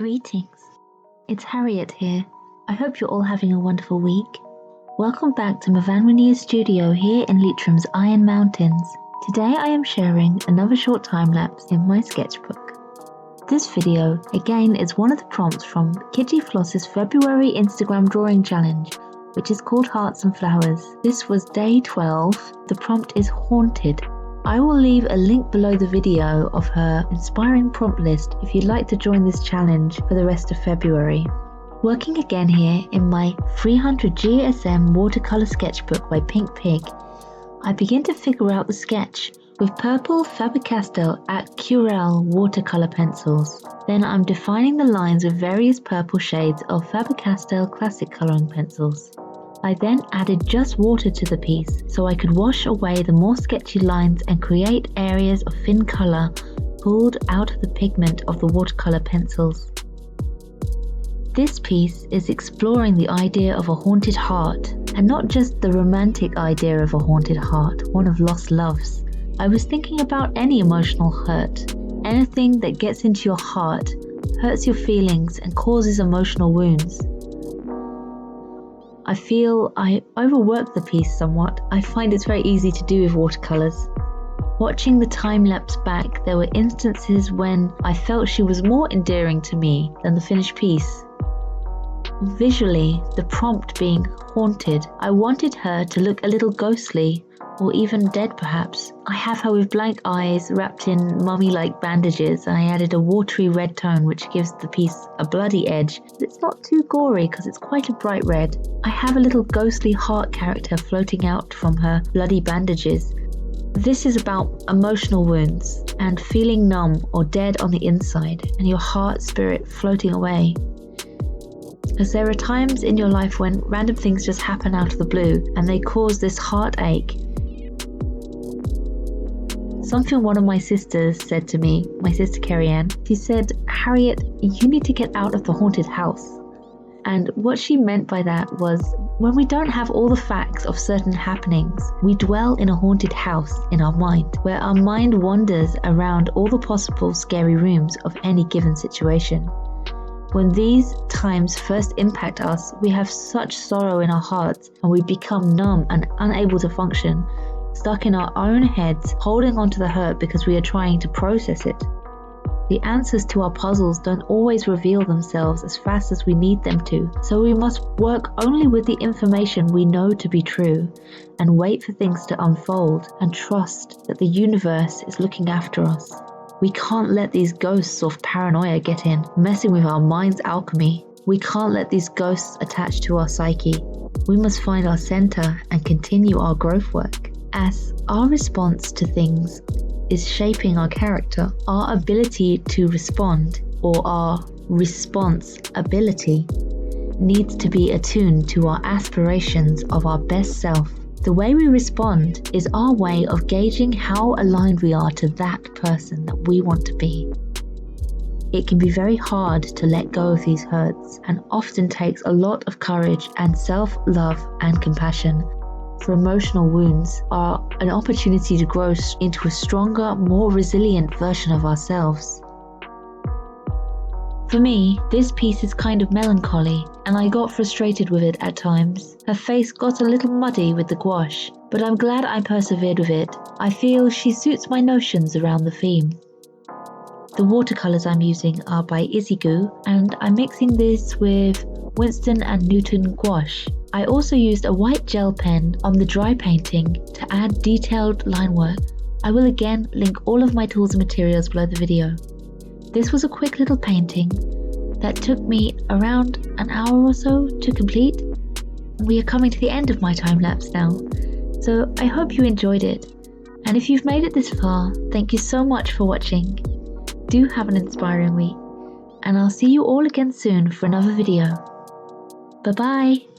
Greetings, it's Harriet here. I hope you're all having a wonderful week. Welcome back to MyfanwyNia studio here in Leitrim's Iron Mountains. Today I am sharing another short time-lapse in my sketchbook. This video, again, is one of the prompts from Kitty Floss's February Instagram drawing challenge, which is called Hearts and Flowers. This was day 12. The prompt is Haunted. I will leave a link below the video of her inspiring prompt list if you'd like to join this challenge for the rest of February. Working again here in my 300 GSM watercolour sketchbook by Pink Pig, I begin to figure out the sketch with purple Faber-Castell 𝐏𝕝𝕐𝕚 watercolour pencils. Then I'm defining the lines with various purple shades of Faber-Castell classic colouring pencils. I then added just water to the piece so I could wash away the more sketchy lines and create areas of thin colour pulled out of the pigment of the watercolour pencils. This piece is exploring the idea of a haunted heart, and not just the romantic idea of a haunted heart, one of lost loves. I was thinking about any emotional hurt, anything that gets into your heart, hurts your feelings and causes emotional wounds. I feel I overworked the piece somewhat. I find it's very easy to do with watercolours. Watching the time-lapse back, there were instances when I felt she was more endearing to me than the finished piece. Visually, the prompt being haunted, I wanted her to look a little ghostly, or even dead perhaps. I have her with blank eyes wrapped in mummy-like bandages, and I added a watery red tone which gives the piece a bloody edge. It's not too gory because it's quite a bright red. I have a little ghostly heart character floating out from her bloody bandages. This is about emotional wounds and feeling numb or dead on the inside, and your heart spirit floating away. Because there are times in your life when random things just happen out of the blue and they cause this heartache. Something one of my sisters said to me, my sister Carrie-Ann, she said, "Harriet, you need to get out of the haunted house." And what she meant by that was, when we don't have all the facts of certain happenings, we dwell in a haunted house in our mind, where our mind wanders around all the possible scary rooms of any given situation. When these times first impact us, we have such sorrow in our hearts and we become numb and unable to function, stuck in our own heads, holding on to the hurt because we are trying to process it. The answers to our puzzles don't always reveal themselves as fast as we need them to, so we must work only with the information we know to be true, and wait for things to unfold, and trust that the universe is looking after us. We can't let these ghosts of paranoia get in, messing with our mind's alchemy. We can't let these ghosts attach to our psyche. We must find our center and continue our growth work. As our response to things is shaping our character, our ability to respond, or our response ability, needs to be attuned to our aspirations of our best self. The way we respond is our way of gauging how aligned we are to that person that we want to be. It can be very hard to let go of these hurts, and often takes a lot of courage and self-love and compassion. For emotional wounds are an opportunity to grow into a stronger, more resilient version of ourselves. For me, this piece is kind of melancholy, and I got frustrated with it at times. Her face got a little muddy with the gouache, but I'm glad I persevered with it. I feel she suits my notions around the theme. The watercolours I'm using are by 𝕐𝐴𝐺, and I'm mixing this with Winston & Newton gouache. I also used a white gel pen on the dry painting to add detailed line work. I will again link all of my tools and materials below the video. This was a quick little painting that took me around an hour or so to complete. We are coming to the end of my time-lapse now, so I hope you enjoyed it. And if you've made it this far, thank you so much for watching. Do have an inspiring week, and I'll see you all again soon for another video. Bye bye!